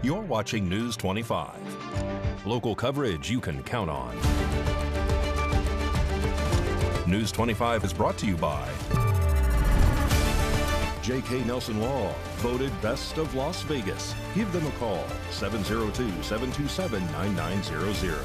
You're watching News 25. Local coverage you can count on. News 25 is brought to you by J.K. Nelson Law, voted Best of Las Vegas. Give them a call, 702-727-9900.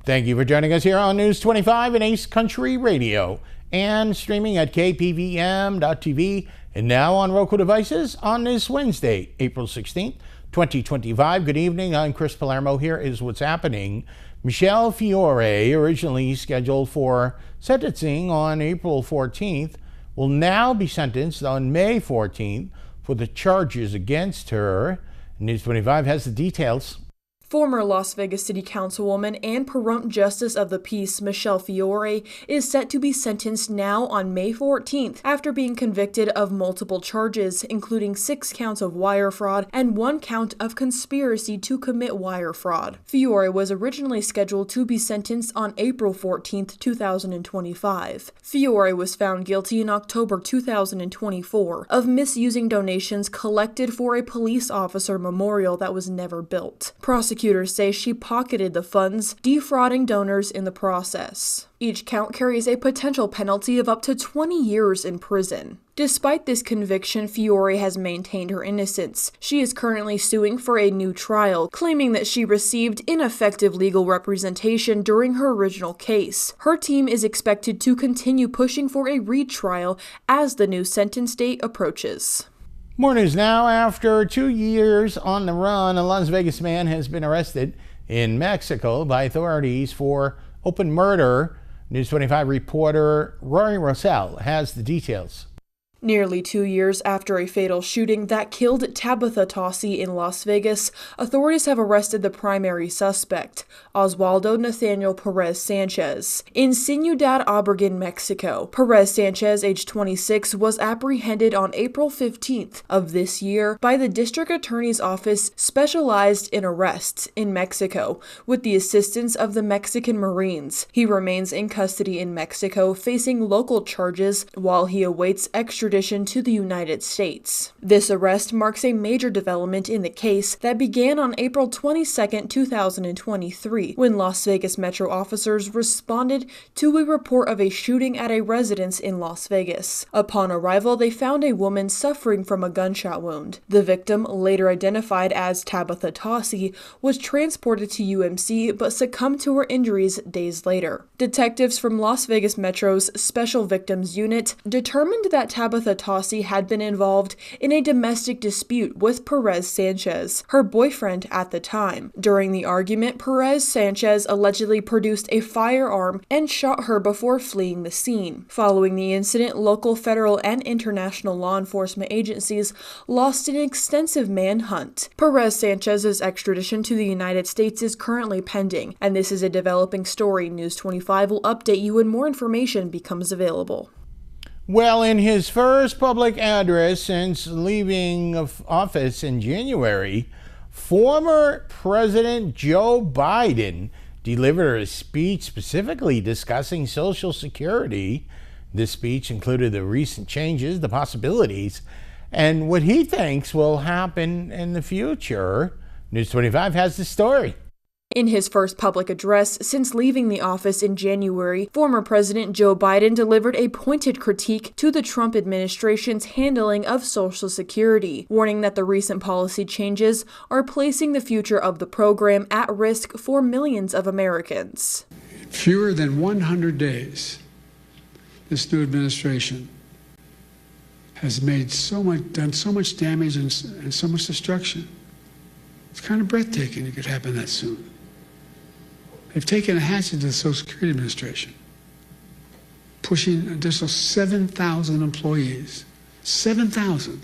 Thank you for joining us here on News 25 and Ace Country Radio and streaming at KPVM.TV and now on Roku devices on this Wednesday, April 16th, 2025. Good evening. I'm Chris Palermo. Here is what's happening. Michelle Fiore, originally scheduled for sentencing on April 14th, will now be sentenced on May 14th for the charges against her. News 25 has the details. Former Las Vegas City Councilwoman and Pahrump Justice of the Peace Michelle Fiore is set to be sentenced now on May 14th after being convicted of multiple charges, including 6 counts of wire fraud and 1 count of conspiracy to commit wire fraud. Fiore was originally scheduled to be sentenced on April 14th, 2025. Fiore was found guilty in October 2024 of misusing donations collected for a police officer memorial that was never built. Prosecutors say she pocketed the funds, defrauding donors in the process. Each count carries a potential penalty of up to 20 years in prison. Despite this conviction, Fiore has maintained her innocence. She is currently suing for a new trial, claiming that she received ineffective legal representation during her original case. Her team is expected to continue pushing for a retrial as the new sentence date approaches. More news now. After 2 years on the run, a Las Vegas man has been arrested in Mexico by authorities for open murder. News 25 reporter Rory Rosell has the details. Nearly 2 years after a fatal shooting that killed Tabitha Tossi in Las Vegas, authorities have arrested the primary suspect, Oswaldo Nathaniel Perez Sanchez, in Ciudad Obregón, Mexico. Perez Sanchez, age 26, was apprehended on April 15th of this year by the District Attorney's Office specialized in arrests in Mexico with the assistance of the Mexican Marines. He remains in custody in Mexico, facing local charges while he awaits extradition to the United States. This arrest marks a major development in the case that began on April 22, 2023, when Las Vegas Metro officers responded to a report of a shooting at a residence in Las Vegas. Upon arrival, they found a woman suffering from a gunshot wound. The victim, later identified as Tabitha Tossi, was transported to UMC but succumbed to her injuries days later. Detectives from Las Vegas Metro's Special Victims Unit determined that Tabitha Tossi had been involved in a domestic dispute with Perez Sanchez, her boyfriend at the time. During the argument, Perez Sanchez allegedly produced a firearm and shot her before fleeing the scene. Following the incident, local federal and international law enforcement agencies launched an extensive manhunt. Perez Sanchez's extradition to the United States is currently pending, and this is a developing story. News 25 will update you when more information becomes available. Well, in his first public address since leaving office in January, former President Joe Biden delivered a speech specifically discussing Social Security. This speech included the recent changes, the possibilities, and what he thinks will happen in the future. News 25 has the story. In his first public address since leaving the office in January, former President Joe Biden delivered a pointed critique to the Trump administration's handling of Social Security, warning that the recent policy changes are placing the future of the program at risk for millions of Americans. Fewer than 100 days, this new administration has done so much damage and so much destruction. It's kind of breathtaking it could happen that soon. They've taken a hatchet to the Social Security Administration, pushing an additional 7,000 employees, 7,000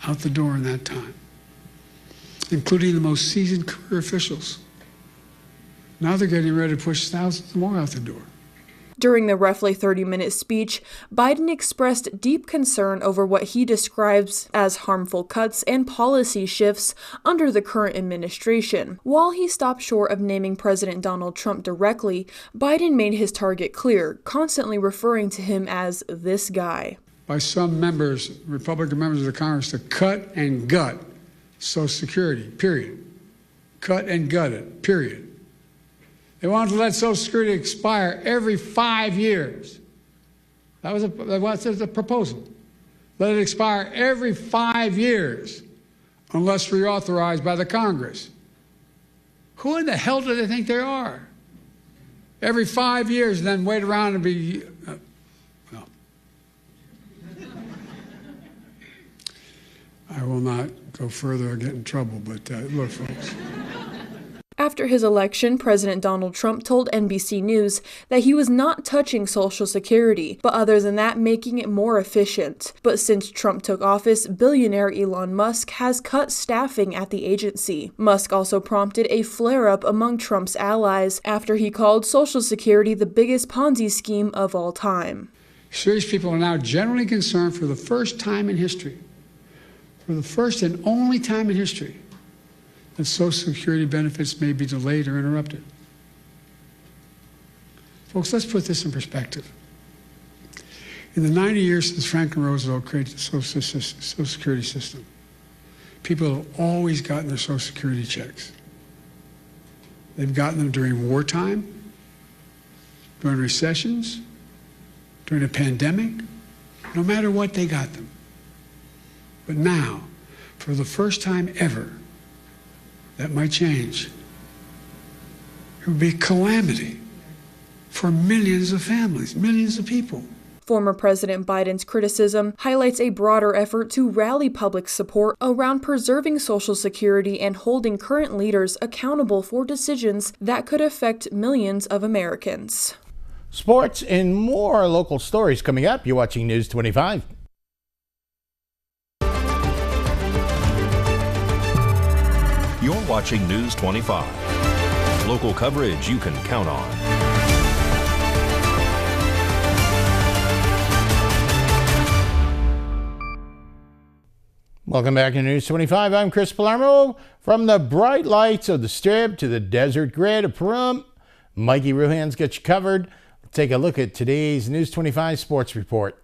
out the door in that time, including the most seasoned career officials. Now they're getting ready to push thousands more out the door. During the roughly 30-minute speech, Biden expressed deep concern over what he describes as harmful cuts and policy shifts under the current administration. While he stopped short of naming President Donald Trump directly, Biden made his target clear, constantly referring to him as this guy. By some members, Republican members of the Congress, to cut and gut Social Security, period. Cut and gut it, period. They wanted to let Social Security expire every 5 years. That was a proposal. Let it expire every 5 years unless reauthorized by the Congress. Who in the hell do they think they are? Every 5 years, and then wait around and be... well. I will not go further or get in trouble, but look, folks. After his election, President Donald Trump told NBC News that he was not touching Social Security, but other than that, making it more efficient. But since Trump took office, billionaire Elon Musk has cut staffing at the agency. Musk also prompted a flare-up among Trump's allies after he called Social Security the biggest Ponzi scheme of all time. Serious people are now generally concerned for the first time in history, for the first and only time in history, that Social Security benefits may be delayed or interrupted. Folks, let's put this in perspective. In the 90 years since Franklin Roosevelt created the Social Security system, people have always gotten their Social Security checks. They've gotten them during wartime, during recessions, during a pandemic. No matter what, they got them. But now, for the first time ever, that might change. It would be a calamity for millions of families, millions of people. Former President Biden's criticism highlights a broader effort to rally public support around preserving Social Security and holding current leaders accountable for decisions that could affect millions of Americans. Sports and more local stories coming up. You're watching News 25. You're watching News 25. Local coverage you can count on. Welcome back to News 25. I'm Chris Pahrump. From the bright lights of the Strip to the desert grid of Pahrump, Mikey Ruhan's got you covered. Let's take a look at today's News 25 sports report.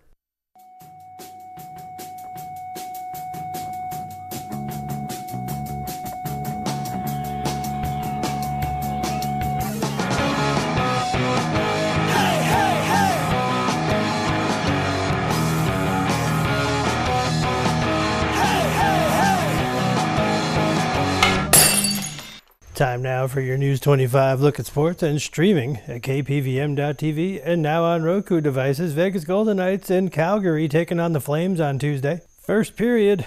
Time now for your News 25 look at sports and streaming at KPVM.TV and now on Roku devices. Vegas Golden Knights in Calgary taking on the Flames on Tuesday. First period,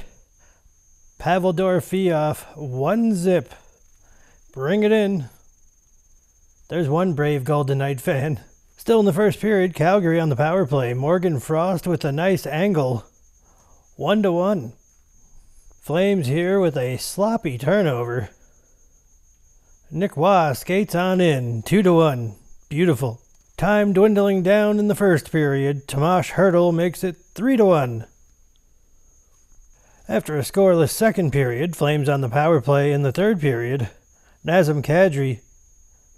Pavel Dorofeev, 1-0. Bring it in. There's one brave Golden Knight fan. Still in the first period, Calgary on the power play. Morgan Frost with a nice angle. 1-1. Flames here with a sloppy turnover. Nick Waugh skates on in, 2-1. Beautiful. Time dwindling down in the first period. Tomas Hertl makes it 3-1. After a scoreless second period, Flames on the power play in the third period. Nazem Kadri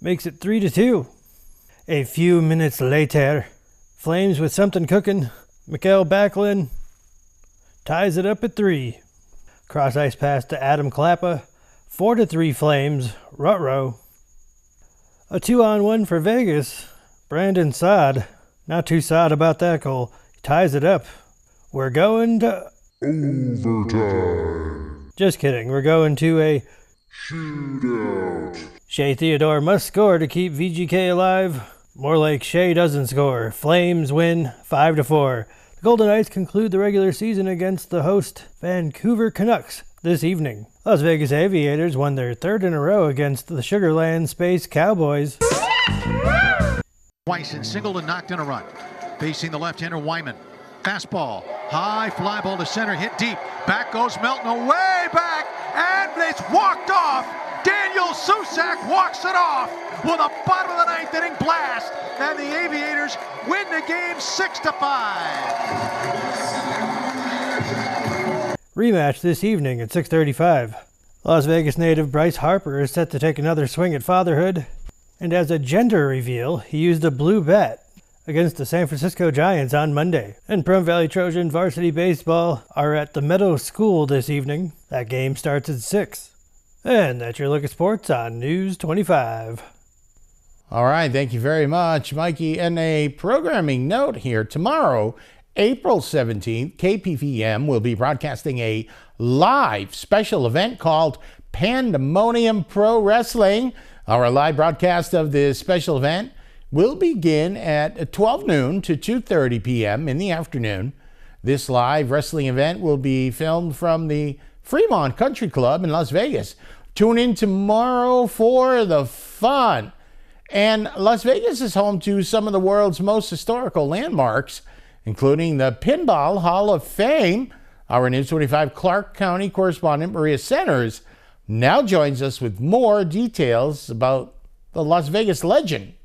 makes it 3-2. A few minutes later, Flames with something cooking. Mikael Backlund ties it up at 3. Cross ice pass to Adam Klappa. 4-3 Flames, Rutrow. A 2-on-1 for Vegas. Brandon Saad, not too sad about that goal. He ties it up. We're going to overtime. Just kidding, we're going to a shootout. Shea Theodore must score to keep VGK alive. More like Shea doesn't score. Flames win 5-4. The Golden Knights conclude the regular season against the host Vancouver Canucks this evening. Las Vegas Aviators won their third in a row against the Sugarland Space Cowboys. Twice in single and knocked in a run. Facing the left-hander Wyman. Fastball, high fly ball to center, hit deep. Back goes Melton, away back, and it's walked off Daniel Susak walks it off with a bottom of the ninth inning blast, and the Aviators win the game 6-5. Rematch this evening at 6:35. Las Vegas native Bryce Harper is set to take another swing at fatherhood, and as a gender reveal, he used a blue bat against the San Francisco Giants on Monday. And Pahrump Valley Trojan varsity baseball are at the Meadow School this evening. That game starts at 6. And that's your look at sports on News 25. All right, thank you very much, Mikey. And a programming note here. Tomorrow, April 17th, KPVM will be broadcasting a live special event called Pandemonium Pro Wrestling. Our live broadcast of this special event will begin at 12 noon to 2:30 p.m. in the afternoon. This live wrestling event will be filmed from the Fremont Country Club in Las Vegas. Tune in tomorrow for the fun. And Las Vegas is home to some of the world's most historical landmarks, including the Pinball Hall of Fame. Our News 25 Clark County correspondent Maria Centers now joins us with more details about the Las Vegas legend.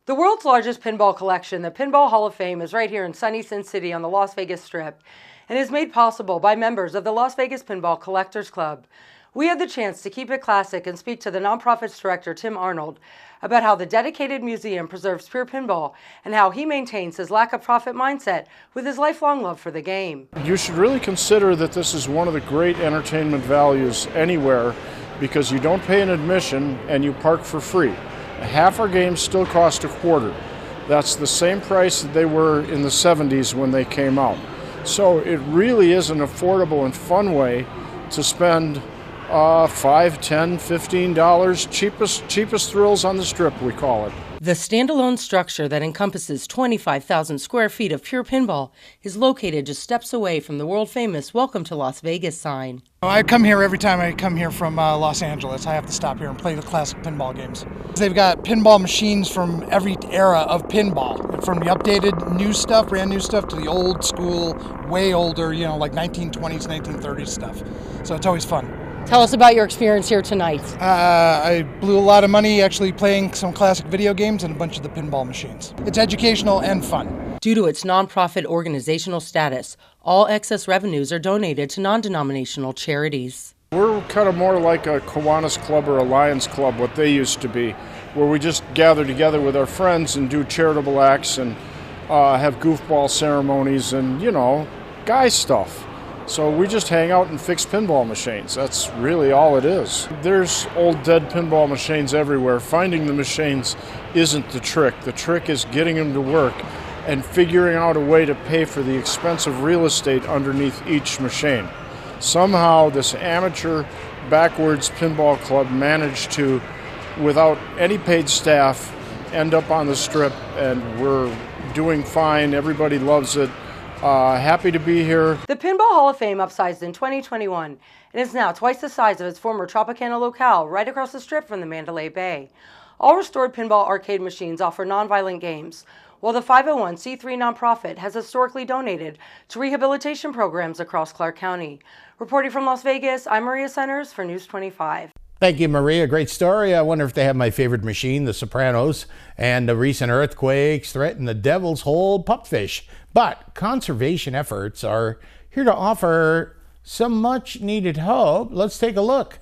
The world's largest pinball collection, the Pinball Hall of Fame, is right here in sunny Sin City on the Las Vegas Strip and is made possible by members of the Las Vegas Pinball Collectors Club. We had the chance to keep it classic and speak to the nonprofit's director, Tim Arnold, about how the dedicated museum preserves pure pinball and how he maintains his lack of profit mindset with his lifelong love for the game. You should really consider that this is one of the great entertainment values anywhere because you don't pay an admission and you park for free. Half our games still cost $0.25. That's the same price that they were in the 70s when they came out. So it really is an affordable and fun way to spend $5, $10, $15, cheapest thrills on the Strip, we call it. The standalone structure that encompasses 25,000 square feet of pure pinball is located just steps away from the world-famous Welcome to Las Vegas sign. I come here every time I come here from Los Angeles. I have to stop here and play the classic pinball games. They've got pinball machines from every era of pinball, from the updated new stuff, brand new stuff, to the old school, way older, like 1920s, 1930s stuff. So it's always fun. Tell us about your experience here tonight. I blew a lot of money actually playing some classic video games and a bunch of the pinball machines. It's educational and fun. Due to its nonprofit organizational status, all excess revenues are donated to non-denominational charities. We're kind of more like a Kiwanis Club or a Lions Club, what they used to be, where we just gather together with our friends and do charitable acts and have goofball ceremonies and, guy stuff. So we just hang out and fix pinball machines. That's really all it is. There's old dead pinball machines everywhere. Finding the machines isn't the trick. The trick is getting them to work and figuring out a way to pay for the expensive real estate underneath each machine. Somehow this amateur backwards pinball club managed to, without any paid staff, end up on the Strip, and we're doing fine. Everybody loves it. Happy to be here. The Pinball Hall of Fame upsized in 2021 and is now twice the size of its former Tropicana locale right across the Strip from the Mandalay Bay. All restored pinball arcade machines offer nonviolent games, while the 501c3 nonprofit has historically donated to rehabilitation programs across Clark County. Reporting from Las Vegas, I'm Maria Centers for News 25. Thank you, Maria. Great story. I wonder if they have my favorite machine, the Sopranos, and the recent earthquakes threaten the Devil's Hole pupfish. But conservation efforts are here to offer some much-needed hope. Let's take a look.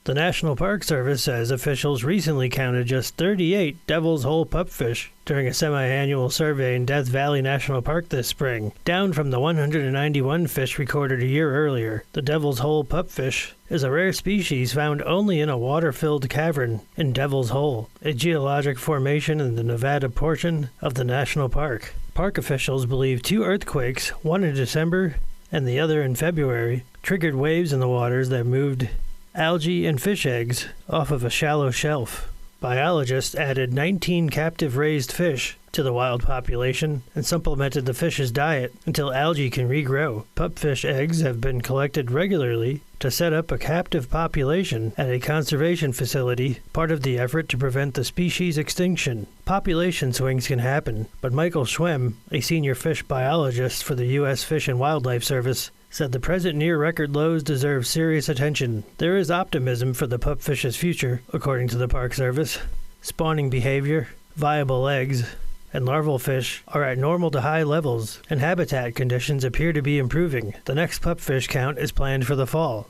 The National Park Service says officials recently counted just 38 Devil's Hole pupfish during a semi-annual survey in Death Valley National Park this spring, down from the 191 fish recorded a year earlier. The Devil's Hole pupfish is a rare species found only in a water-filled cavern in Devil's Hole, a geologic formation in the Nevada portion of the national park. Park officials believe 2 earthquakes, one in December and the other in February, triggered waves in the waters that moved algae and fish eggs off of a shallow shelf. Biologists added 19 captive raised fish to the wild population and supplemented the fish's diet until algae can regrow. Pupfish eggs have been collected regularly to set up a captive population at a conservation facility, part of the effort to prevent the species extinction. Population swings can happen, but Michael Schwem, a senior fish biologist for the U.S. Fish and Wildlife Service, said the present near-record lows deserve serious attention. There is optimism for the pupfish's future, according to the Park Service. Spawning behavior, viable eggs, and larval fish are at normal to high levels, and habitat conditions appear to be improving. The next pupfish count is planned for the fall.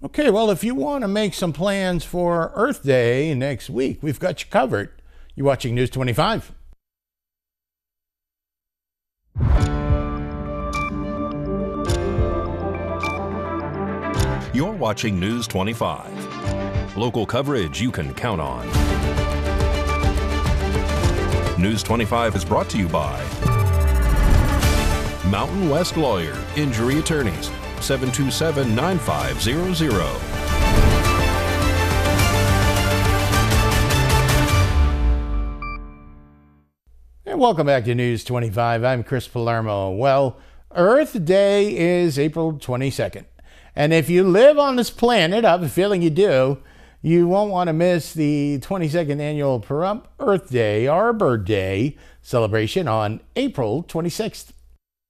Okay, well, if you want to make some plans for Earth Day next week, we've got you covered. You're watching News 25. You're watching News 25. Local coverage you can count on. News 25 is brought to you by Mountain West Lawyer, Injury Attorneys, 727-9500. And welcome back to News 25. I'm Chris Palermo. Well, Earth Day is April 22nd. And if you live on this planet, I have a feeling you do, you won't want to miss the 22nd annual Pahrump Earth Day, Arbor Day celebration on April 26th.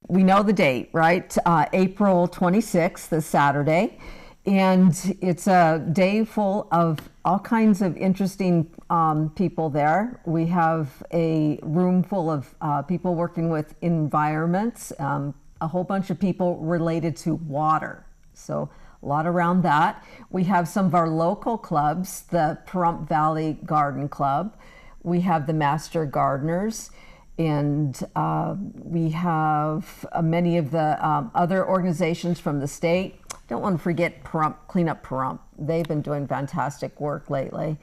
We know the date, right? April 26th is Saturday. And it's a day full of all kinds of interesting people there. We have a room full of people working with environments, a whole bunch of people related to water. So a lot around that. We have some of our local clubs, the Pahrump Valley Garden Club. We have the Master Gardeners, and we have many of the other organizations from the state. Don't want to forget Pahrump, Clean Up Pahrump. They've been doing fantastic work lately.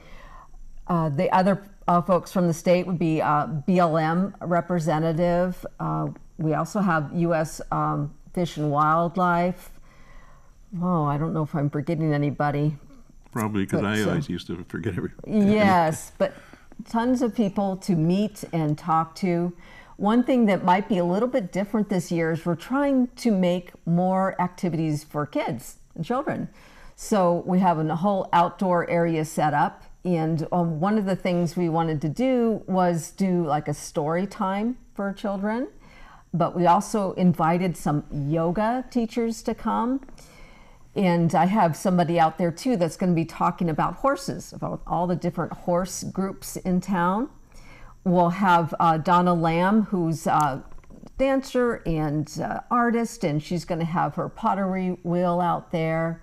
The other folks from the state would be BLM representative. We also have U.S. Fish and Wildlife. Oh, I don't know if I'm forgetting anybody. Probably because I always used to forget everybody. Yes, but tons of people to meet and talk to. One thing that might be a little bit different this year is we're trying to make more activities for kids and children. So we have a whole outdoor area set up. And one of the things we wanted to do was do like a story time for children. But we also invited some yoga teachers to come. And I have somebody out there too that's going to be talking about horses, about all the different horse groups in town. We'll have Donna Lamb, who's a dancer and artist, and she's going to have her pottery wheel out there.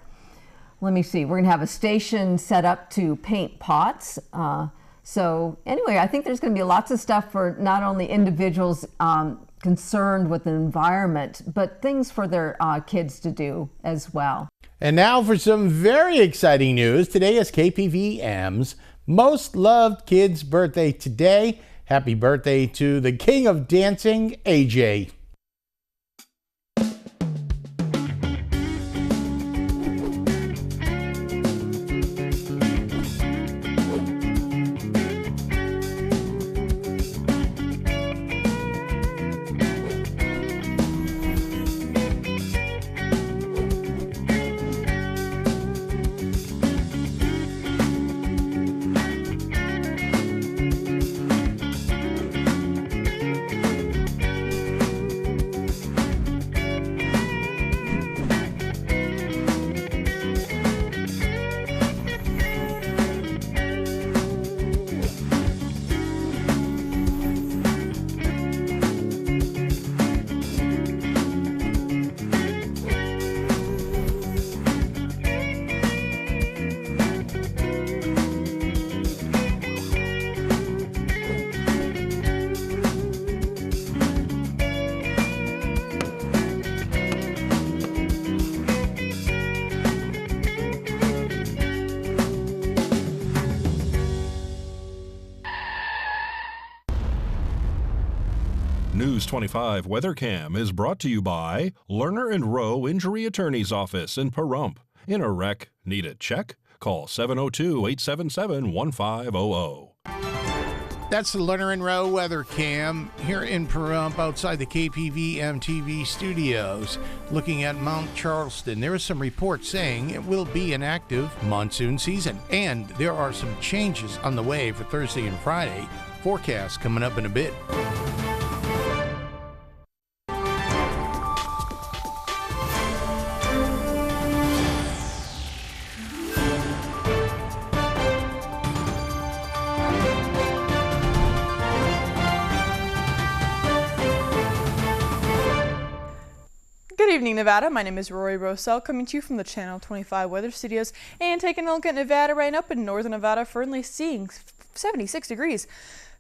Let me see, we're going to have a station set up to paint pots. So anyway, I think there's going to be lots of stuff for not only individuals concerned with the environment, but things for their kids to do as well. And now for some very exciting news. Today is KPVM's most loved kid's birthday today. Happy birthday to the king of dancing, AJ. News 25 WeatherCam is brought to you by Lerner and Rowe Injury Attorney's Office in Pahrump. In a wreck, need a check? Call 702-877-1500. That's the Lerner and Rowe Weather Cam here in Pahrump outside the KPVM TV studios. Looking at Mount Charleston, there is some reports saying it will be an active monsoon season. And there are some changes on the way for Thursday and Friday. Forecast coming up in a bit. evening, Nevada. My name is Rory Rosell, coming to you from the Channel 25 Weather Studios and taking a look at Nevada right up in northern Nevada, currently seeing 76 degrees.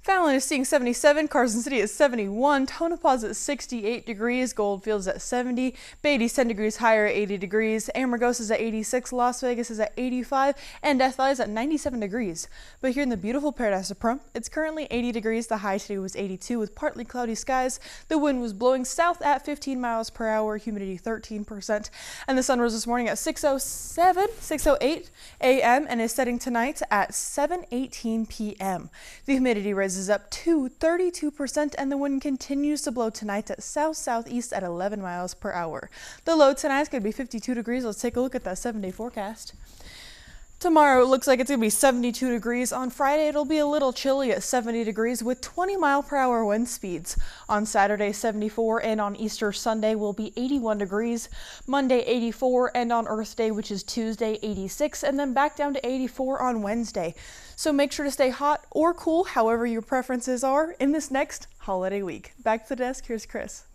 Fallon is seeing 77, Carson City is 71, Tonopah's at 68 degrees, Goldfield's at 70, Beatty's 10 degrees higher at 80 degrees, Amargosa is at 86, Las Vegas is at 85, and Death Valley is at 97 degrees. But here in the beautiful paradise of Pahrump, it's currently 80 degrees. The high today was 82 with partly cloudy skies. The wind was blowing south at 15 miles per hour, humidity 13%, and the sun rose this morning at 6:08 a.m. and is setting tonight at 7:18 p.m. The humidity rises up to 32%, and the wind continues to blow tonight at south-southeast at 11 miles per hour. The low tonight is going to be 52 degrees. Let's take a look at that 7-day forecast. Tomorrow it looks like it's going to be 72 degrees. On Friday it'll be a little chilly at 70 degrees with 20 mile per hour wind speeds. On Saturday 74, and on Easter Sunday will be 81 degrees. Monday 84, and on Earth Day, which is Tuesday, 86, and then back down to 84 on Wednesday. So make sure to stay hot or cool, however your preferences are, in this next holiday week. Back to the desk, here's Chris.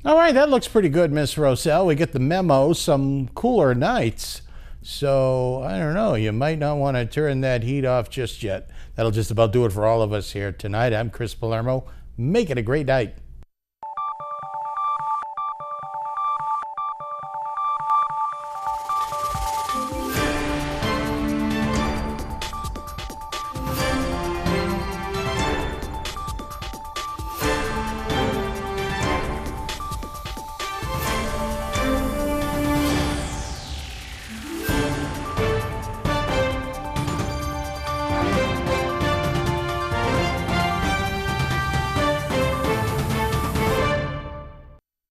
All right, that looks pretty good, Miss Rosell. We get the memo, some cooler nights. So, I don't know, you might not want to turn that heat off just yet. That'll just about do it for all of us here tonight. I'm Chris Palermo. Make it a great night.